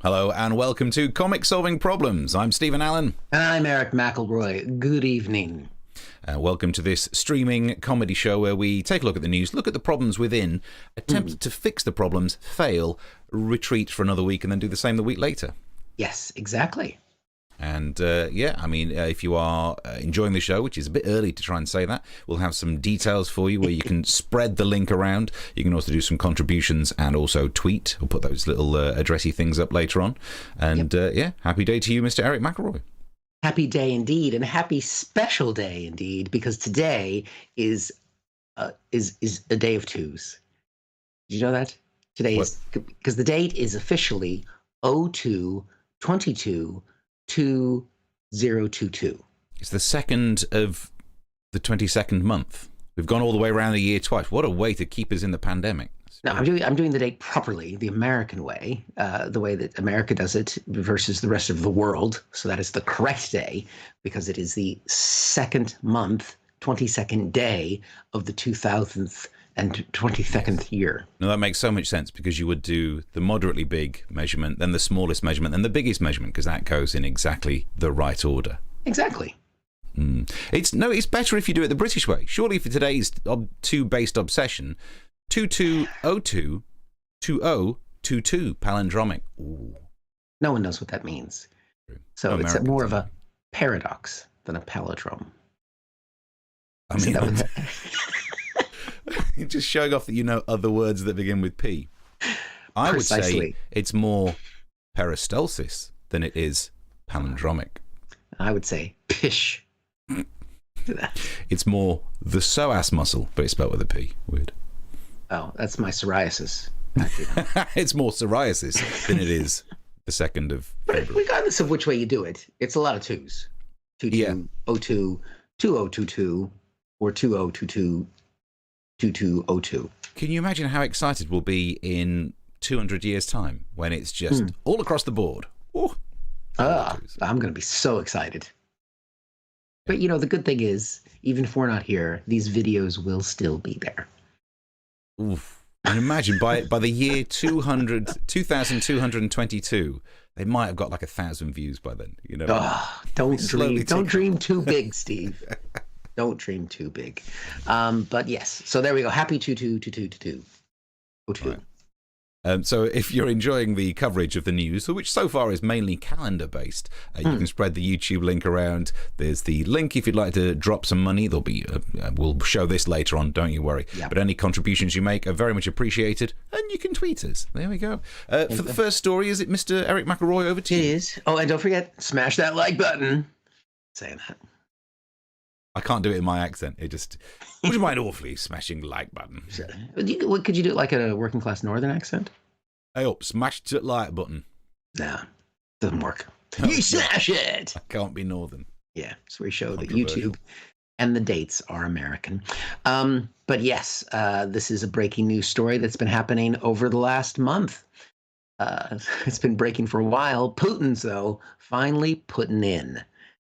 Hello and welcome to Comic Solving Problems. I'm Stephen Allen. And I'm Eric McElroy. Good evening. Welcome to this streaming comedy show where we take a look at the news, look at the problems within, attempt to fix the problems, fail, retreat for another week, and then do the same the week later. Yes, exactly. And if you are enjoying the show, which is a bit early to try and say that, we'll have some details for you where you can spread the link around. You can also do some contributions and also tweet. We'll put those little addressy things up later on. And happy day to you, Mr. Eric McElroy. Happy day indeed, and happy special day indeed, because today is a day of twos. Did you know that? Today is because the date is officially 02/22/2022. It's the second of the 22nd month. We've gone all the way around the year twice. What a way to keep us in the pandemic. No, I'm doing the date properly, the American way, the way that America does it versus the rest of the world. So that is the correct day because it is the second month, 22nd day of the 2022nd year. No, that makes so much sense because you would do the moderately big measurement, then the smallest measurement, then the biggest measurement because that goes in exactly the right order. Exactly. It's better if you do it the British way. Surely for today's two-based obsession, 2202-2022 palindromic. Ooh. No one knows what that means. So it's more of a paradox than a palindrome. I mean, you're just showing off that you know other words that begin with P. I would say it's more peristalsis than it is palindromic. I would say pish. It's more the psoas muscle, but it's spelled with a P. Weird. Oh, that's my psoriasis. It's more psoriasis than it is the 2nd of February. But regardless of which way you do it, it's a lot of twos. 2202, 2022, or 2022, 2202. Can you imagine how excited we'll be in 200 years' time when it's just all across the board? I'm going to be so excited. But, you know, the good thing is, even if we're not here, these videos will still be there. Oof. And imagine by the year 2222, they might have got like 1,000 views by then. You know, don't dream too big, Steve. Don't dream too big. But yes, so there we go. Happy 222222. So if you're enjoying the coverage of the news, which so far is mainly calendar-based, you can spread the YouTube link around. There's the link if you'd like to drop some money. There'll be we'll show this later on, don't you worry. Yep. But any contributions you make are very much appreciated, and you can tweet us. There we go. For the first story, is it Mr. Eric McElroy? Over to you. It is. Oh, and don't forget, smash that like button. Saying that. I can't do it in my accent. Would you mind awfully smashing the like button? Could you do it like a working class northern accent? Hey up, smash the like button. Nah, doesn't work. You smash it! I can't be northern. Yeah, so we show that YouTube and the dates are American. But yes, this is a breaking news story that's been happening over the last month. It's been breaking for a while. Putin's, though, finally putting in.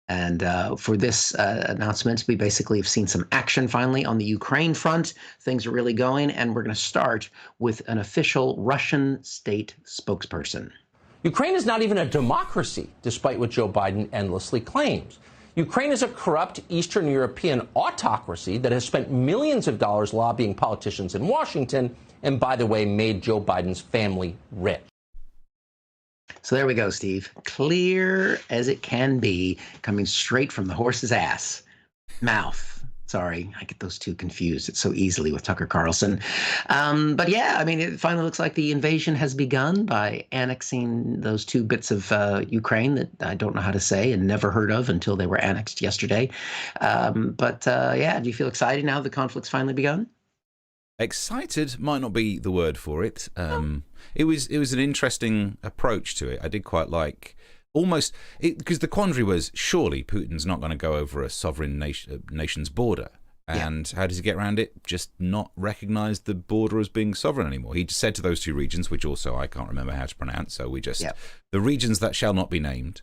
And for this announcement, we basically have seen some action finally on the Ukraine front. Things are really going, and we're going to start with an official Russian state spokesperson. Ukraine is not even a democracy, despite what Joe Biden endlessly claims. Ukraine is a corrupt Eastern European autocracy that has spent millions of dollars lobbying politicians in Washington and, by the way, made Joe Biden's family rich. So there we go, Steve. Clear as it can be, coming straight from the horse's mouth. Sorry, I get those two confused. It's so easily with Tucker Carlson. But yeah, I mean, it finally looks like the invasion has begun by annexing those two bits of Ukraine that I don't know how to say and never heard of until they were annexed yesterday. Do you feel excited now the conflict's finally begun? Excited might not be the word for it. It was an interesting approach to it. I did quite like almost because the quandary was surely Putin's not going to go over a sovereign nation's border. And how does he get around it? Just not recognize the border as being sovereign anymore. He just said to those two regions, which also I can't remember how to pronounce, so we just the regions that shall not be named,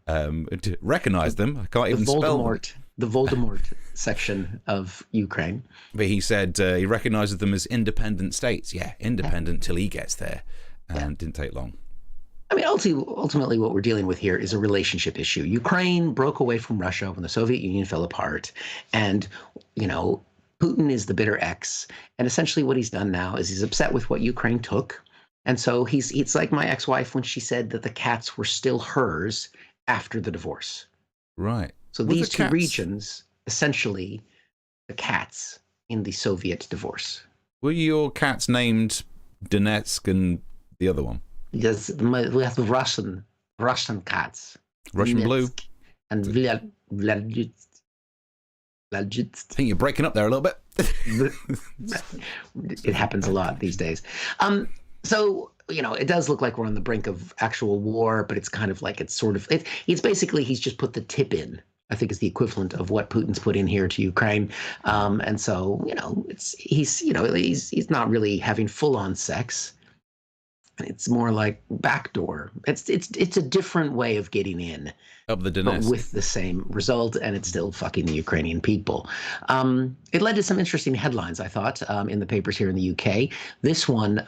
to recognize them. I can't even spell them. The Voldemort section of Ukraine. But he said he recognizes them as independent states. Yeah, independent till he gets there, and didn't take long. I mean, ultimately, what we're dealing with here is a relationship issue. Ukraine broke away from Russia when the Soviet Union fell apart. And, Putin is the bitter ex. And essentially what he's done now is he's upset with what Ukraine took. And so it's like my ex-wife when she said that the cats were still hers after the divorce. Right. So these two regions, essentially, the cats in the Soviet divorce. Were your cats named Donetsk and the other one? Yes, we have the Russian cats. Russian blue. And Vladimir. I think you're breaking up there a little bit. It happens a lot these days. So, it does look like we're on the brink of actual war, but it's kind of like it's basically he's just put the tip in, I think is the equivalent of what Putin's put in here to Ukraine. And so, he's not really having full on sex. It's more like backdoor. It's a different way of getting in. Up the Donetsk. But with the same result, and it's still fucking the Ukrainian people. It led to some interesting headlines, I thought, in the papers here in the UK. This one,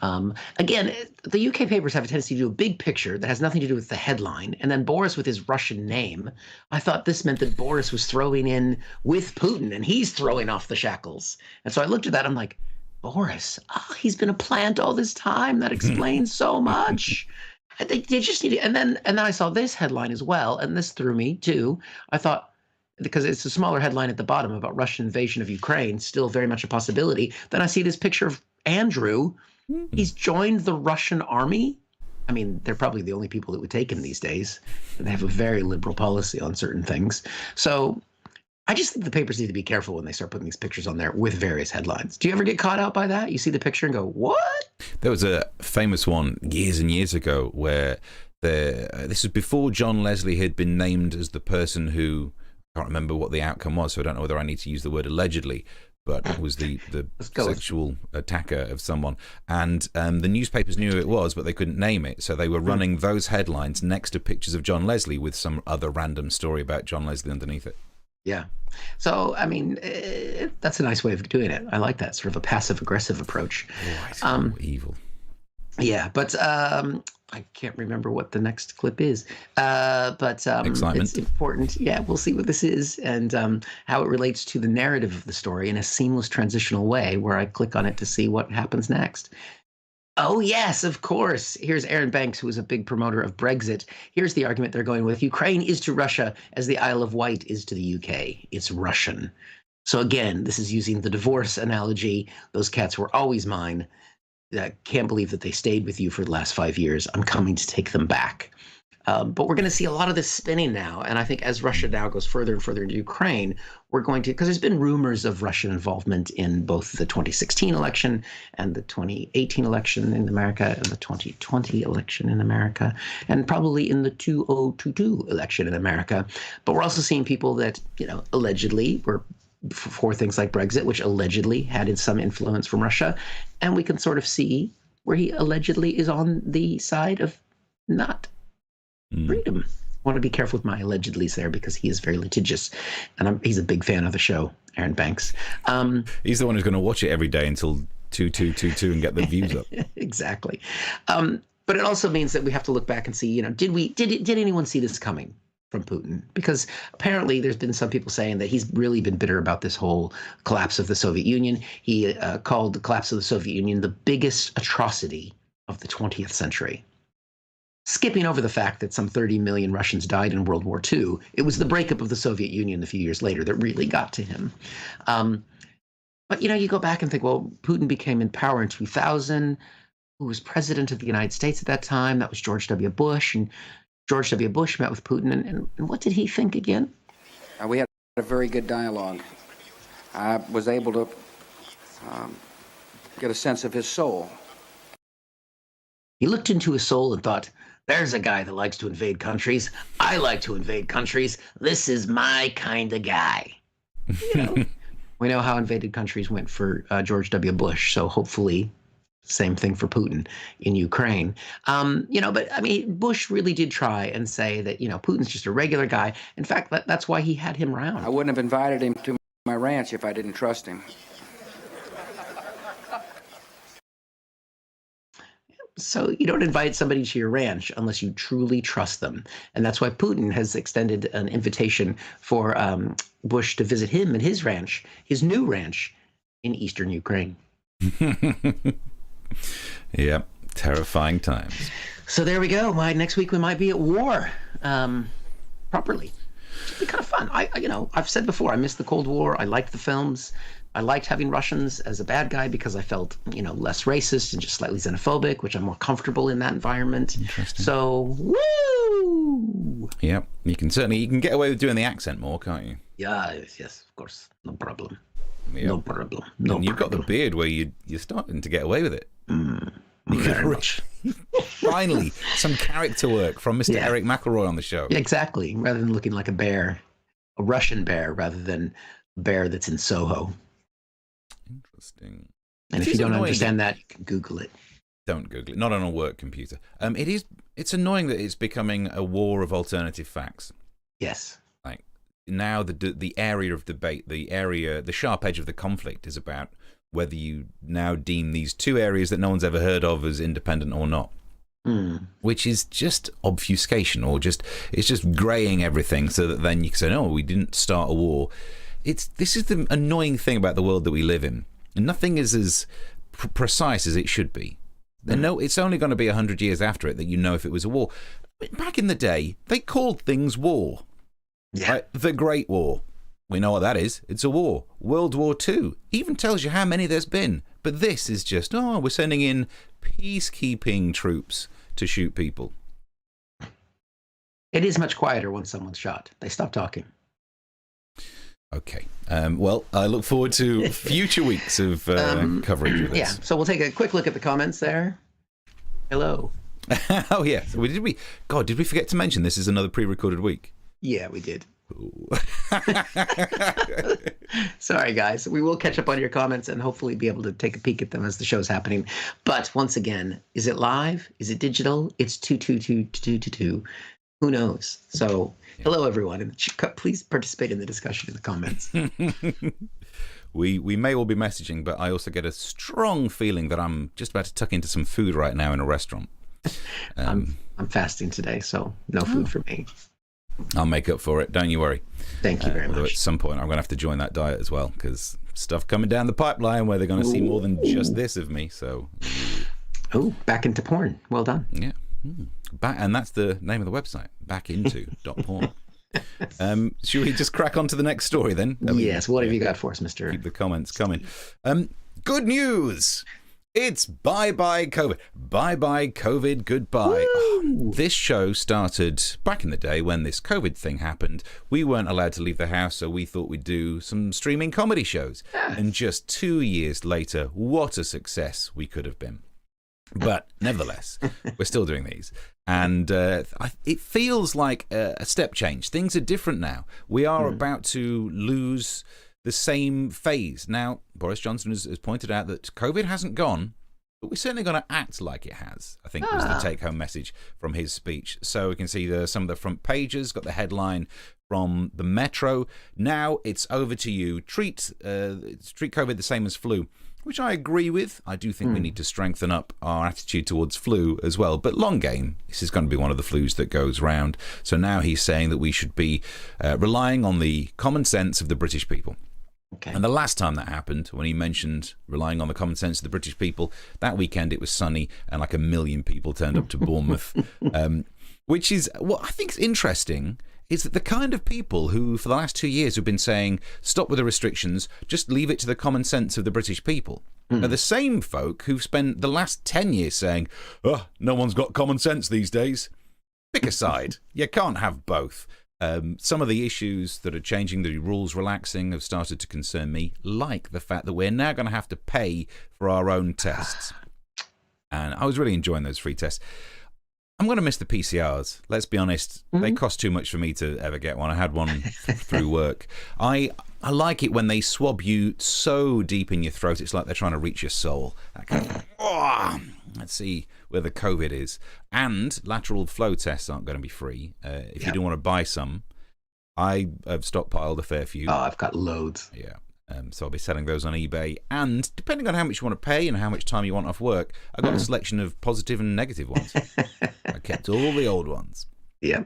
again, the UK papers have a tendency to do a big picture that has nothing to do with the headline, and then Boris with his Russian name. I thought this meant that Boris was throwing in with Putin, and he's throwing off the shackles. And so I looked at that, I'm like, Boris, he's been a plant all this time. That explains so much. They just need to, and then I saw this headline as well, and this threw me too. I thought, because it's a smaller headline at the bottom about Russian invasion of Ukraine, still very much a possibility. Then I see this picture of Andrew. He's joined the Russian army. I mean, they're probably the only people that would take him these days. And they have a very liberal policy on certain things. So I just think the papers need to be careful when they start putting these pictures on there with various headlines. Do you ever get caught out by that? You see the picture and go, what? There was a famous one years and years ago where this was before John Leslie had been named as the person who, I can't remember what the outcome was, so I don't know whether I need to use the word allegedly, but was the sexual attacker of someone. And the newspapers knew who it was, but they couldn't name it. So they were running those headlines next to pictures of John Leslie with some other random story about John Leslie underneath it. Yeah. So, I mean, that's a nice way of doing it. I like that sort of a passive-aggressive approach. Oh, it's so evil. Yeah, but I can't remember what the next clip is. But Excitement. It's important. Yeah, we'll see what this is and how it relates to the narrative of the story in a seamless transitional way where I click on it to see what happens next. Oh, yes, of course. Here's Aaron Banks, who is a big promoter of Brexit. Here's the argument they're going with. Ukraine is to Russia as the Isle of Wight is to the UK. It's Russian. So again, this is using the divorce analogy. Those cats were always mine. I can't believe that they stayed with you for the last 5 years. I'm coming to take them back. But we're going to see a lot of this spinning now. And I think as Russia now goes further and further into Ukraine, we're going to, because there's been rumors of Russian involvement in both the 2016 election and the 2018 election in America and the 2020 election in America, and probably in the 2022 election in America. But we're also seeing people that, allegedly were for things like Brexit, which allegedly had some influence from Russia. And we can sort of see where he allegedly is on the side of not freedom. I want to be careful with my allegedlys there because he is very litigious, and he's a big fan of the show, Aaron Banks. He's the one who's going to watch it every day until 2222 and get the views up. Exactly. But it also means that we have to look back and see, did anyone see this coming from Putin? Because apparently there's been some people saying that he's really been bitter about this whole collapse of the Soviet Union. He called the collapse of the Soviet Union the biggest atrocity of the 20th century. Skipping over the fact that some 30 million Russians died in World War II, it was the breakup of the Soviet Union a few years later that really got to him. But, you go back and think, well, Putin became in power in 2000. Who was president of the United States at that time? That was George W. Bush. And George W. Bush met with Putin. And what did he think again? We had a very good dialogue. I was able to get a sense of his soul. He looked into his soul and thought, there's a guy that likes to invade countries. I like to invade countries. This is my kind of guy. We know how invaded countries went for George W. Bush, so hopefully same thing for Putin in Ukraine. But I mean, Bush really did try and say that, Putin's just a regular guy. In fact, that's why he had him around. I wouldn't have invited him to my ranch if I didn't trust him. So you don't invite somebody to your ranch unless you truly trust them. And that's why Putin has extended an invitation for Bush to visit him at his ranch, his new ranch in eastern Ukraine. Yeah, terrifying times. So there we go. Next week we might be at war properly. It'd be kind of fun. I've said before, I miss the Cold War. I liked the films. I liked having Russians as a bad guy because I felt, less racist and just slightly xenophobic, which I'm more comfortable in that environment. Interesting. So, woo! Yeah, you can get away with doing the accent more, can't you? Yeah, yes, of course. No problem. Yep. No problem. No and you've got problem. the beard where you're starting to get away with it. Very much. Finally, some character work from Mr. Yeah. Eric McElroy on the show. Yeah, exactly. Rather than looking like a bear, a Russian bear, rather than a bear that's in Soho. Interesting. And if you don't understand that, you can Google it. Don't Google it. Not on a work computer. It's annoying that it's becoming a war of alternative facts. Yes. Like now, the area of debate, the sharp edge of the conflict is about whether you now deem these two areas that no one's ever heard of as independent or not. Which is just obfuscation, or it's just graying everything so that then you can say, no, we didn't start a war. This is the annoying thing about the world that we live in. Nothing is as precise as it should be. No, it's only going to be 100 years after it that you know if it was a war. Back in the day, they called things war. Yeah. Right? The Great War. We know what that is. It's a war. World War II even tells you how many there's been. But this is just, we're sending in peacekeeping troops to shoot people. It is much quieter when someone's shot. They stop talking. Okay. Well, I look forward to future weeks of coverage of this. Yeah. So we'll take a quick look at the comments there. Hello. Oh, yeah. Did we forget to mention this is another pre-recorded week? Yeah, we did. Sorry, guys. We will catch up on your comments and hopefully be able to take a peek at them as the show's happening. But once again, is it live? Is it digital? It's 2222222. Who knows? So, hello, everyone. And please participate in the discussion in the comments. We may all be messaging, but I also get a strong feeling that I'm just about to tuck into some food right now in a restaurant. I'm fasting today, so no food for me. I'll make up for it. Don't you worry. Thank you very although much. At some point, I'm going to have to join that diet as well, because stuff coming down the pipeline where they're going to see more than just this of me. So, back into porn. Well done. Yeah. And that's the name of the website, backinto.porn. Should we just crack on to the next story then? Yes. What have you got for us, Mr.? Keep the comments coming. Good news. It's bye-bye COVID. Bye-bye COVID, goodbye. This show started back in the day when this COVID thing happened. We weren't allowed to leave the house, so we thought we'd do some streaming comedy shows. And just 2 years later, what a success we could have been. But nevertheless, we're still doing these. And it feels like a step change. Things are different now. We are about to lose the same phase. Now, Boris Johnson has pointed out that COVID hasn't gone, but we're certainly going to act like it has, I think was the take-home message from his speech. So we can see some of the front pages, got the headline from the Metro. Now it's over to you. Treat COVID the same as flu, which I agree with. I do think we need to strengthen up our attitude towards flu as well. But long game, this is going to be one of the flus that goes round. So now he's saying that we should be relying on the common sense of the British people. Okay. And the last time that happened, when he mentioned relying on the common sense of the British people, that weekend it was sunny and like 1 million people turned up to Bournemouth. Which is what I think is interesting, is that the kind of people who for the last 2 years have been saying stop with the restrictions, just leave it to the common sense of the British people, are the same folk who've spent the last 10 years saying, no one's got common sense these days. Pick a side. You can't have both. Some of the issues that are changing, the rules relaxing, have started to concern me, like the fact that we're now going to have to pay for our own tests. And I was really enjoying those free tests. I'm going to miss the PCRs. Let's be honest. They cost too much for me to ever get one. I had one through work. I like it when they swab you so deep in your throat, it's like they're trying to reach your soul. That kind of, let's see where the COVID is. And lateral flow tests aren't going to be free. If you do want to buy some, I have stockpiled a fair few. Oh, I've got loads. Yeah. So I'll be selling those on eBay. And depending on how much you want to pay and how much time you want off work, I've got a selection of positive and negative ones. I kept all the old ones. Yeah,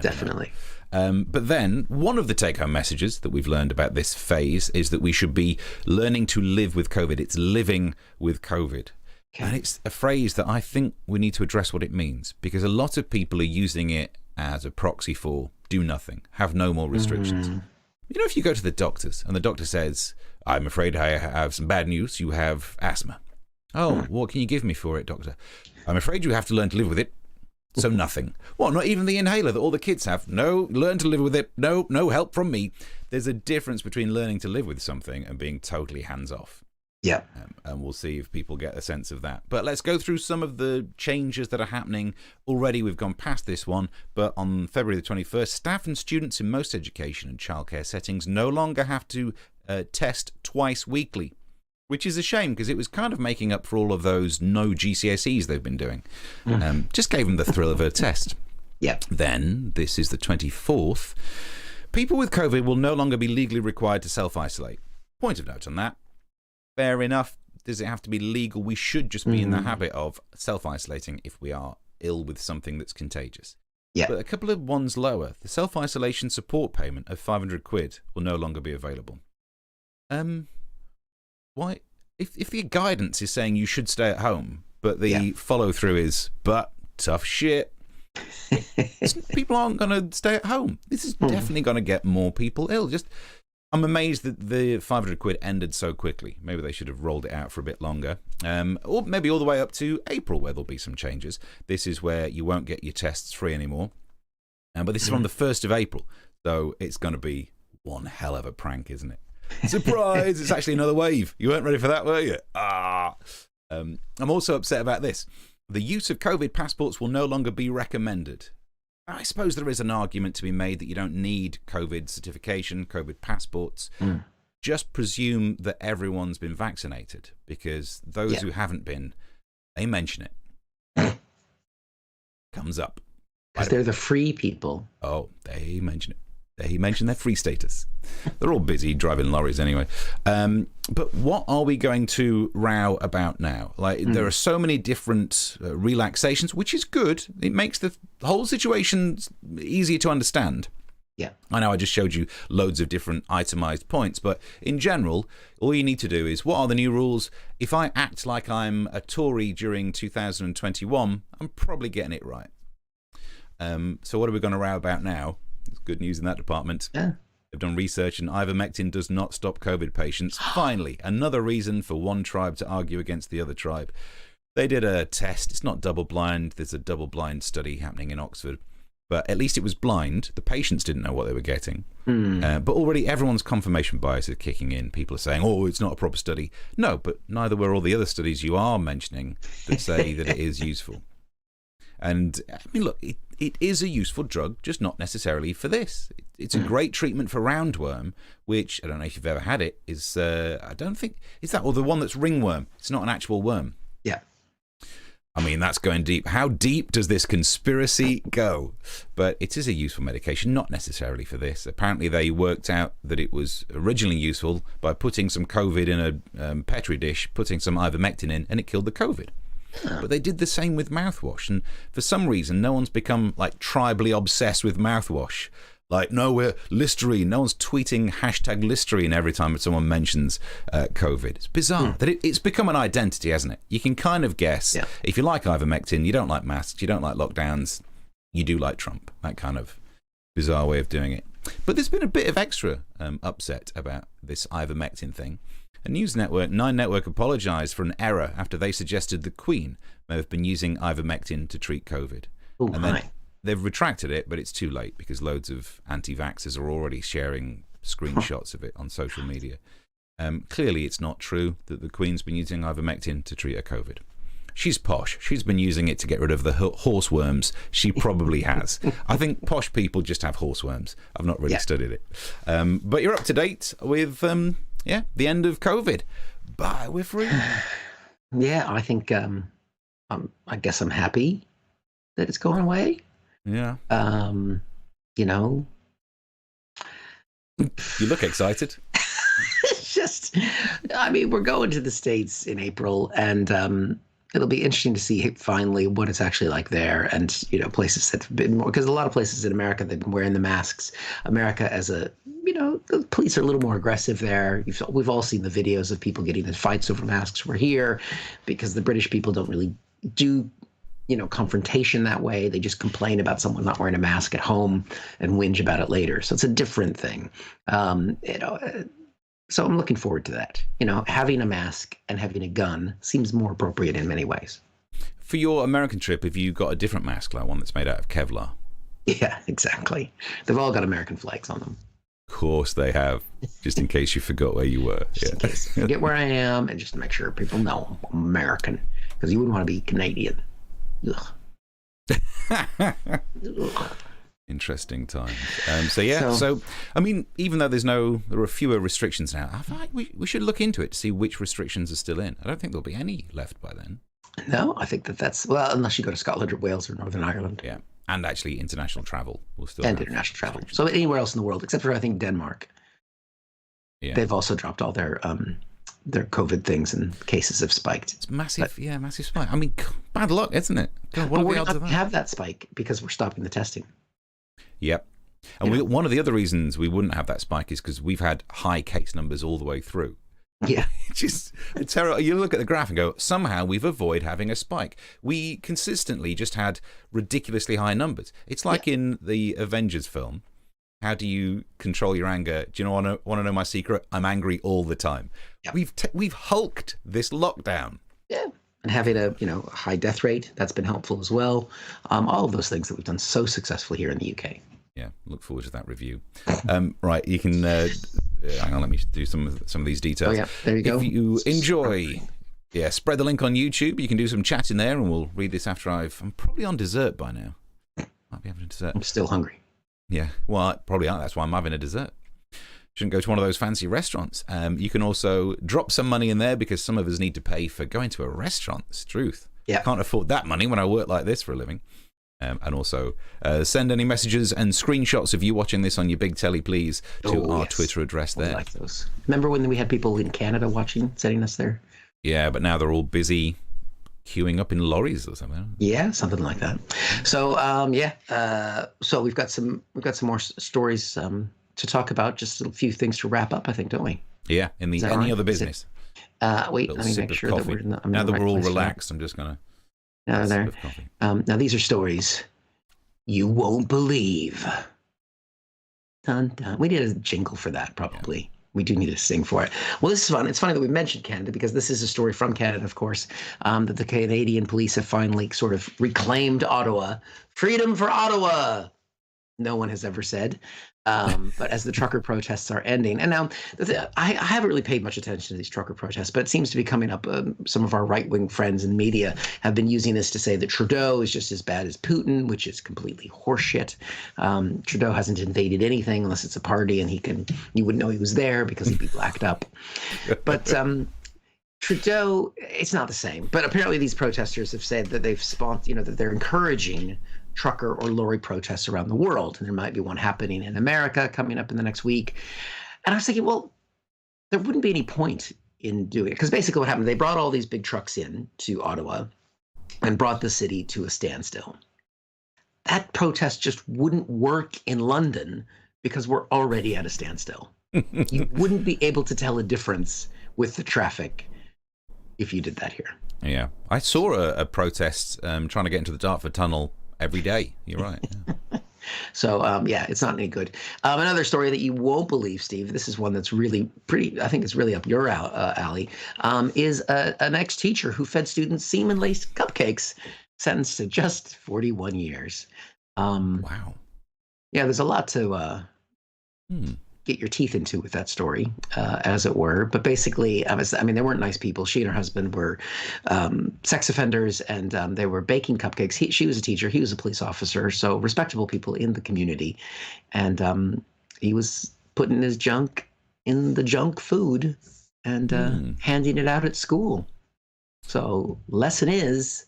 definitely. But then one of the take-home messages that we've learned about this phase is that we should be learning to live with COVID. It's living with COVID. Okay. And it's a phrase that I think we need to address what it means, because a lot of people are using it as a proxy for do nothing, have no more restrictions. You know, if you go to the doctors and the doctor says, I'm afraid I have some bad news, you have asthma. Oh, what can you give me for it, doctor? I'm afraid you have to learn to live with it. So nothing. What, not even the inhaler that all the kids have? No, learn to live with it. No, no help from me. There's a difference between learning to live with something and being totally hands-off. Yeah. And we'll see if people get a sense of that. But let's go through some of the changes that are happening. Already we've gone past this one, but on February the 21st, staff and students in most education and childcare settings no longer have to test twice weekly, which is a shame because it was kind of making up for all of those no GCSEs they've been doing. Just gave them the thrill of a test. Yeah. Then, this is the 24th, people with COVID will no longer be legally required to self-isolate. Point of note on that. Fair enough. Does it have to be legal? We should just be in the habit of self-isolating if we are ill with something that's contagious. Yeah. But a couple of ones lower, the self-isolation support payment of £500 will no longer be available. Why? If the guidance is saying you should stay at home, but the follow-through is, but tough shit, people aren't going to stay at home. This is definitely going to get more people ill. I'm amazed that the £500 ended so quickly. Maybe they should have rolled it out for a bit longer. Or maybe all the way up to April, where there'll be some changes. This is where you won't get your tests free anymore. But this is from the 1st of April. So it's going to be one hell of a prank, isn't it? Surprise! It's actually another wave. You weren't ready for that, were you? I'm also upset about this. The use of COVID passports will no longer be recommended. I suppose there is an argument to be made that you don't need COVID certification, COVID passports. Just presume that everyone's been vaccinated, because those who haven't been, they mention it. Comes up. Because they're the free people. Oh, they mention it. They mention their free status. They're all busy driving lorries anyway. But what are we going to row about now? There are so many different relaxations, which is good. It makes the whole situation easier to understand. Yeah. I know I just showed you loads of different itemized points, but in general, all you need to do is, what are the new rules? If I act like I'm a Tory during 2021, I'm probably getting it right. So what are we going to row about now? It's good news in that department. Yeah. They've done research, and ivermectin does not stop COVID patients. Finally, another reason for one tribe to argue against the other tribe. They did a test. It's not double-blind. There's a double-blind study happening in Oxford. But at least it was blind. The patients didn't know what they were getting. But already everyone's confirmation bias is kicking in. People are saying, oh, it's not a proper study. No, but neither were all the other studies you are mentioning that say that it is useful. And, I mean, look, it is a useful drug, just not necessarily for this. It's a great treatment for roundworm, which, I don't know if you've ever had it, is, I don't think, is that, or the one that's ringworm? It's not an actual worm. Yeah. I mean, that's going deep. How deep does this conspiracy go? But it is a useful medication, not necessarily for this. Apparently, they worked out that it was originally useful by putting some COVID in a Petri dish, putting some ivermectin in, and it killed the COVID. But they did the same with mouthwash, and for some reason no one's become like tribally obsessed with mouthwash. Like, no, we're Listerine. No one's tweeting hashtag Listerine every time someone mentions COVID. It's bizarre that it's become an identity, hasn't it? You can kind of guess. Yeah. If you like ivermectin, you don't like masks, you don't like lockdowns, you do like Trump. That kind of bizarre way of doing it. But there's been a bit of extra upset about this ivermectin thing. A news network, Nine Network, apologised for an error after they suggested the Queen may have been using ivermectin to treat COVID. Oh, and then they've retracted it, but it's too late because loads of anti-vaxxers are already sharing screenshots of it on social media. Clearly, it's not true that the Queen's been using ivermectin to treat her COVID. She's posh. She's been using it to get rid of the horseworms. She probably has. I think posh people just have horseworms. I've not really studied it. But you're up to date with... the end of COVID. Bye, we're free. Yeah, I think I guess I'm happy that it's going away. Yeah. You know. You look excited. Shut I mean, we're going to the States in April, and it'll be interesting to see finally what it's actually like there. And, places that have been more, because a lot of places in America, they've been wearing the masks. America the police are a little more aggressive there. We've all seen the videos of people getting in fights over masks. We're here because the British people don't really do confrontation that way. They just complain about someone not wearing a mask at home and whinge about it later. So it's a different thing. So I'm looking forward to that. Having a mask and having a gun seems more appropriate in many ways. For your American trip, have you got a different mask, like one that's made out of Kevlar? Yeah, exactly. They've all got American flags on them. Of course they have, just in case you forgot where you were. Just in case I forget where I am, and just to make sure people know I'm American, because you wouldn't want to be Canadian. Ugh. Interesting times. So I mean, even though there are fewer restrictions now, I feel like we should look into it to see which restrictions are still in. I don't think there'll be any left by then. No, I think that's unless you go to Scotland or Wales or Northern Ireland. Yeah, and actually international travel will still international travel. So anywhere else in the world, except for I think Denmark. Yeah, they've also dropped all their COVID things, and cases have spiked. It's massive, massive spike. I mean, bad luck, isn't it? God, what we're not have that spike because we're stopping the testing. Yep. And one of the other reasons we wouldn't have that spike is because we've had high case numbers all the way through. Yeah. Just terrible. You look at the graph and go, somehow we've avoided having a spike. We consistently just had ridiculously high numbers. It's like in the Avengers film. How do you control your anger? Do you want to know my secret? I'm angry all the time. Yep. We've hulked this lockdown. Yeah. And having a high death rate, that's been helpful as well. All of those things that we've done so successfully here in the UK. Yeah, look forward to that review. Right, you can hang on. Let me do some of these details. Oh yeah, there you go. If you enjoy, spread the link on YouTube. You can do some chat in there, and we'll read this after I'm probably on dessert by now. Might be having a dessert. I'm still hungry. Yeah, well, I probably aren't. That's why I'm having a dessert. Shouldn't go to one of those fancy restaurants. You can also drop some money in there because some of us need to pay for going to a restaurant. It's the truth. Yeah. I can't afford that money when I work like this for a living. And also send any messages and screenshots of you watching this on your big telly, please, to our Twitter address there. I like those. Remember when we had people in Canada watching, sending us there? Yeah, but now they're all busy queuing up in lorries or something. Yeah, something like that. So so we've got some more stories to talk about. Just a few things to wrap up, I think, don't we? Yeah, in the any other business. Wait, let me make sure that we're now that we're all relaxed. I'm just gonna. Now these are stories you won't believe. Dun, dun. We need a jingle for that, probably. Yeah. We do need to sing for it. Well, this is fun. It's funny that we mentioned Canada because this is a story from Canada, of course, that the Canadian police have finally sort of reclaimed Ottawa. Freedom for Ottawa! No one has ever said. But as the trucker protests are ending, and now I haven't really paid much attention to these trucker protests, but it seems to be coming up. Some of our right-wing friends in media have been using this to say that Trudeau is just as bad as Putin, which is completely horseshit. Trudeau hasn't invaded anything unless it's a party, and you wouldn't know he was there because he'd be blacked up. But Trudeau, it's not the same. But apparently these protesters have said that they've that they're encouraging trucker or lorry protests around the world. And there might be one happening in America coming up in the next week. And I was thinking, well, there wouldn't be any point in doing it. Because basically what happened, they brought all these big trucks in to Ottawa and brought the city to a standstill. That protest just wouldn't work in London because we're already at a standstill. You wouldn't be able to tell a difference with the traffic if you did that here. Yeah. I saw a protest trying to get into the Dartford Tunnel every day. You're right. Yeah. So, it's not any good. Another story that you won't believe, Steve, this is one that's really pretty, I think it's really up your alley, is an ex-teacher who fed students semen-laced cupcakes, sentenced to just 41 years. Wow. Yeah, there's a lot to get your teeth into with that story, as it were. But basically, they weren't nice people. She and her husband were sex offenders, and they were baking cupcakes. She was a teacher. He was a police officer, so respectable people in the community. And he was putting his junk in the junk food and handing it out at school. So lesson is,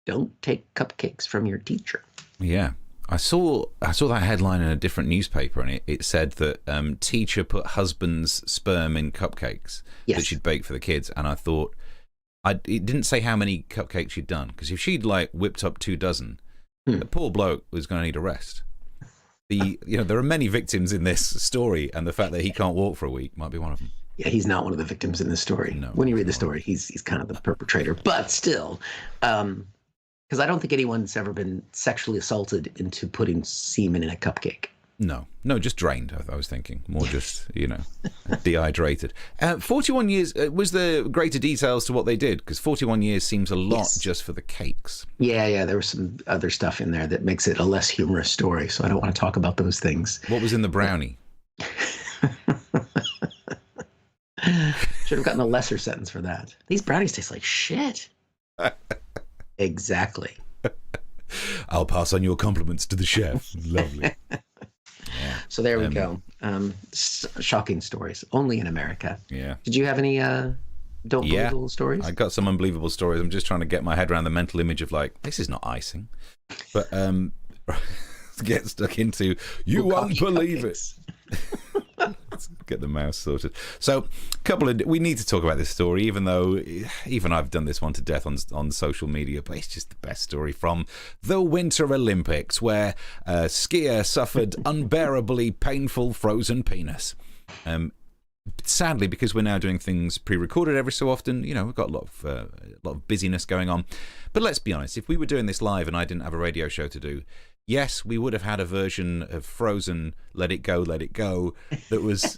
don't take cupcakes from your teacher. Yeah. I saw that headline in a different newspaper, and it said that teacher put husband's sperm in cupcakes that she'd baked for the kids, and I thought, it didn't say how many cupcakes she'd done, because if she'd like whipped up 2 dozen, the poor bloke was going to need a rest. There are many victims in this story, and the fact that he can't walk for a week might be one of them. Yeah, he's not one of the victims in the story. No, when you read the story, he's kind of the perpetrator, but still. Because I don't think anyone's ever been sexually assaulted into putting semen in a cupcake. No, just drained, I was thinking. More just, dehydrated. 41 years, was there greater details to what they did? Because 41 years seems a lot just for the cakes. Yeah, there was some other stuff in there that makes it a less humorous story, so I don't want to talk about those things. What was in the brownie? Should have gotten a lesser sentence for that. These brownies taste like shit. Exactly. I'll pass on your compliments to the chef. Lovely. Yeah. So there we go. Shocking stories, only in America. Yeah. Did you have any believable stories? I got some unbelievable stories. I'm just trying to get my head around the mental image of like, this is not icing. But get stuck into, you won't believe it. Let's get the mouse sorted. So, we need to talk about this story, even though I've done this one to death on social media, but it's just the best story from the Winter Olympics, where a skier suffered unbearably painful frozen penis. Sadly, because we're now doing things pre-recorded every so often, we've got a lot of busyness going on. But let's be honest, if we were doing this live and I didn't have a radio show to do, yes, we would have had a version of Frozen, Let It Go, Let It Go, that was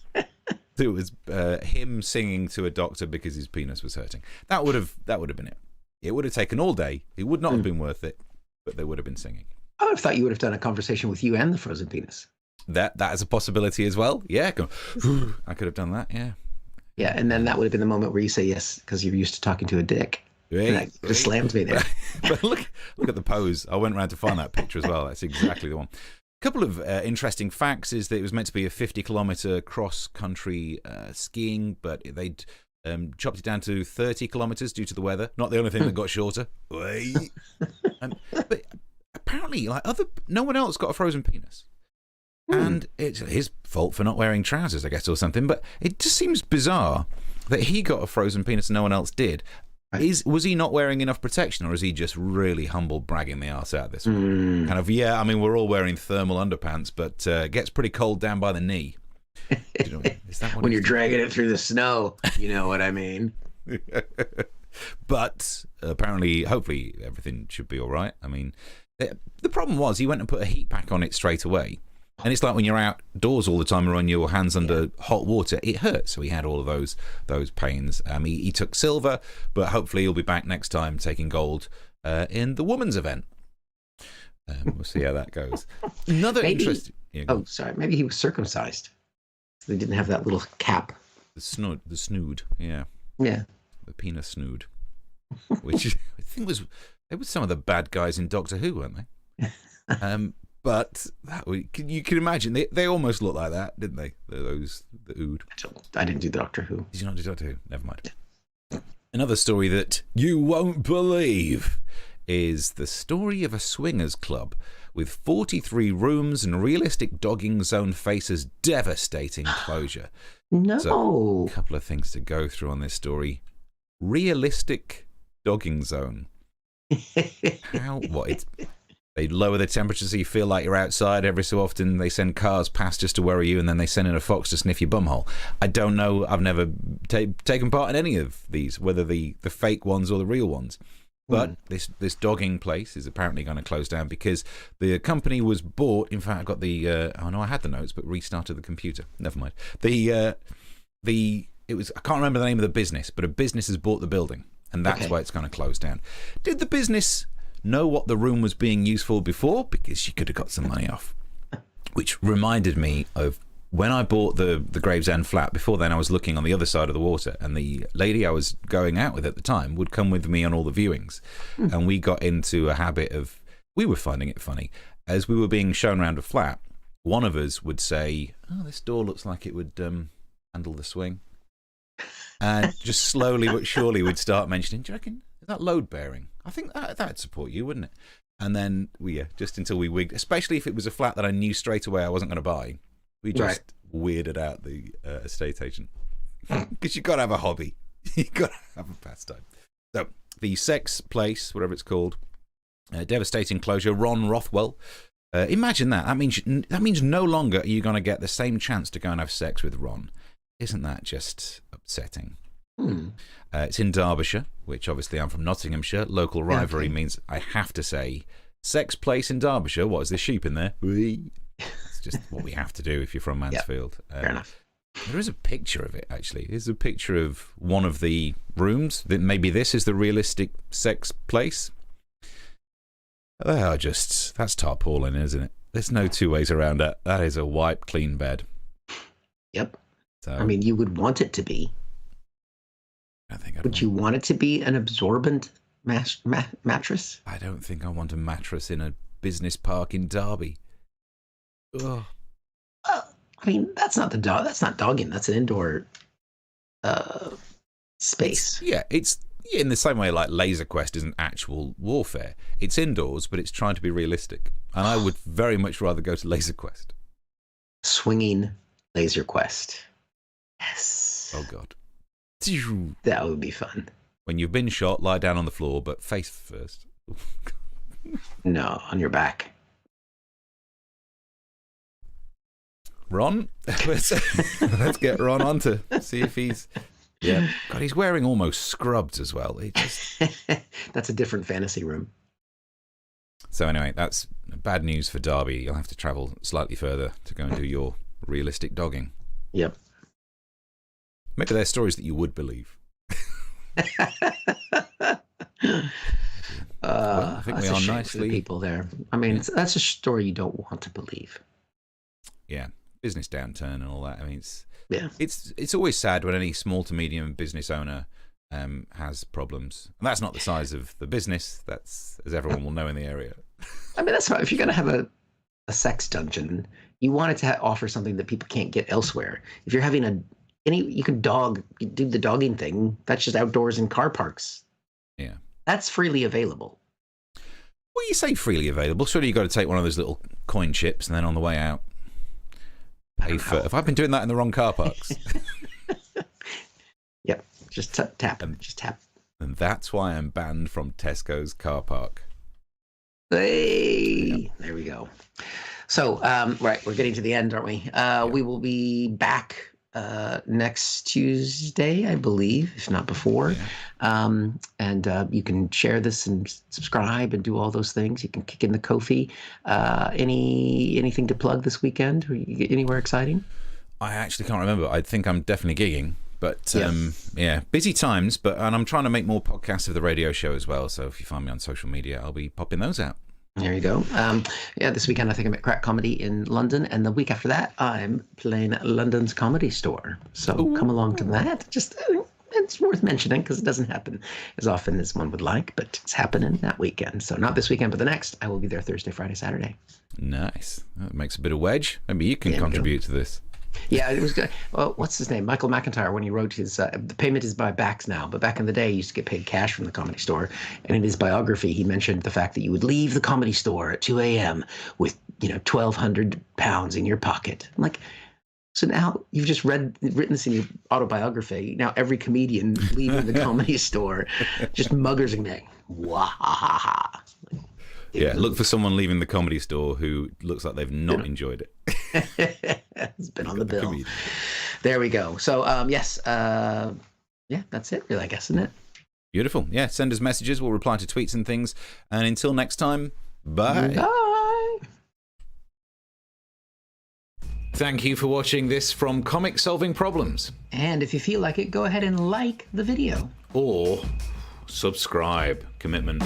him singing to a doctor because his penis was hurting. That would have been it. It would have taken all day. It would not have been worth it, but they would have been singing. I would have thought you would have done a conversation with you and the frozen penis. That is a possibility as well. Yeah, I could have done that. Yeah. Yeah, and then that would have been the moment where you say yes because you're used to talking to a dick. That just slammed me there. But look at the pose. I went around to find that picture as well. That's exactly the one. A couple of interesting facts is that it was meant to be a 50-kilometer cross-country skiing, but they'd chopped it down to 30 kilometers due to the weather. Not the only thing that got shorter. But apparently, no one else got a frozen penis. And it's his fault for not wearing trousers, I guess, or something. But it just seems bizarre that he got a frozen penis and no one else did. Was he not wearing enough protection, or is he just really humble bragging the arse out of this one? Kind of, we're all wearing thermal underpants, but it gets pretty cold down by the knee. Is that when you're dragging it through the snow, you know what I mean? But apparently, hopefully, everything should be all right. I mean, the problem was he went and put a heat pack on it straight away. And it's like when you're outdoors all the time and run your hands under hot water, it hurts. So he had all of those pains. He took silver, but hopefully he'll be back next time taking gold in the women's event. We'll see how that goes. Another interesting... Maybe he was circumcised. So they didn't have that little cap. The snood, yeah. Yeah. The penis snood. Which I think they were some of the bad guys in Doctor Who, weren't they? But you can imagine they almost look like that, didn't they? The Ood. I didn't do Doctor Who. Did you not do Doctor Who? Never mind. Another story that you won't believe is the story of a swingers club with 43 rooms and realistic dogging zone faces devastating closure. No. So, a couple of things to go through on this story. Realistic dogging zone. They lower the temperature so you feel like you're outside. Every so often they send cars past just to worry you, and then they send in a fox to sniff your bumhole. I don't know. I've never taken part in any of these, whether the fake ones or the real ones. But this dogging place is apparently going to close down because the company was bought. In fact, I got I had the notes, but restarted the computer. Never mind. I can't remember the name of the business, but a business has bought the building, and that's why it's going to close down. Did the business know what the room was being used for before? Because she could have got some money off. Which reminded me of when I bought the Gravesend flat. Before then I was looking on the other side of the water, and the lady I was going out with at the time would come with me on all the viewings. And we got into a habit of, we were finding it funny, as we were being shown around a flat, one of us would say, "Oh, this door looks like it would handle the swing." And just slowly but surely we'd start mentioning, "Do you reckon, is that load bearing? I think that'd support you, wouldn't it?" And then, just until we wigged, especially if it was a flat that I knew straight away I wasn't going to buy, we just weirded out the estate agent. Because you've got to have a hobby. You've got to have a pastime. So, the sex place, whatever it's called, devastating closure, Ron Rothwell. Imagine that. That means no longer are you going to get the same chance to go and have sex with Ron. Isn't that just upsetting? It's in Derbyshire, which obviously I'm from Nottinghamshire. Local rivalry means I have to say, sex place in Derbyshire. What is the sheep in there? It's just what we have to do if you're from Mansfield. Fair enough. There is a picture of it, actually. There's a picture of one of the rooms. Maybe this is the realistic sex place. That's tarpaulin, isn't it? There's no two ways around it. That is a wiped, clean bed. Yep. So, I mean, you would want it to be. Would you want it to be an absorbent mattress? I don't think I want a mattress in a business park in Derby. Ugh. I mean, that's not dogging. That's an indoor space. It's in the same way like Laser Quest isn't actual warfare. It's indoors, but it's trying to be realistic. And I would very much rather go to Laser Quest. Swinging Laser Quest. Yes. Oh, God. That would be fun. When you've been shot, lie down on the floor, but face first. No, on your back. Ron, let's get Ron on to see if he's... Yeah. God, he's wearing almost scrubs as well. That's a different fantasy room. So anyway, that's bad news for Derby. You'll have to travel slightly further to go and do your realistic dogging. Yep. Maybe they're stories that you would believe. I think we are nicely. People there. I mean, that's a story you don't want to believe. Yeah, business downturn and all that. I mean, it's always sad when any small to medium business owner has problems. And that's not the size of the business. That's, as everyone will know in the area. I mean, that's right. If you're going to have a sex dungeon, you want it to offer something that people can't get elsewhere. If you're having you can do the dogging thing. That's just outdoors in car parks. Yeah. That's freely available. Well, you say freely available. Surely you've got to take one of those little coin chips and then on the way out, pay for. If I've been doing that in the wrong car parks. Yep. Just tap. Just tap. And that's why I'm banned from Tesco's car park. Hey, there we go. So, right, we're getting to the end, aren't we? We will be back next Tuesday, I believe, if not before. Yeah. And you can share this and subscribe and do all those things. You can kick in the Ko-fi. Anything to plug this weekend? Or you get anywhere exciting? I actually can't remember. I think I'm definitely gigging. But busy times. And I'm trying to make more podcasts of the radio show as well. So if you find me on social media, I'll be popping those out. There you go. This weekend I think I'm at Crack Comedy in London, and the week after that I'm playing at London's Comedy Store. So come along to that. Just it's worth mentioning because it doesn't happen as often as one would like, but it's happening that weekend. So not this weekend, but the next. I will be there Thursday, Friday, Saturday. Nice. That makes a bit of wedge. Maybe you can contribute to this. Yeah, it was good. Well, what's his name? Michael McIntyre, when he wrote his, the payment is by backs now, but back in the day, he used to get paid cash from the Comedy Store. And in his biography, he mentioned the fact that you would leave the Comedy Store at 2 a.m. with, 1,200 pounds in your pocket. I'm like, so now you've just written this in your autobiography. Now every comedian leaving the Comedy Store, just muggers and going, wah. Yeah, look for someone leaving the Comedy Store who looks like they've not enjoyed it. It's been on the bill. There we go. So, yes. That's it, really, I guess, isn't it? Beautiful. Yeah, send us messages. We'll reply to tweets and things. And until next time, bye. Bye. Thank you for watching this from Comic Solving Problems. And if you feel like it, go ahead and like the video. Or subscribe. Commitment.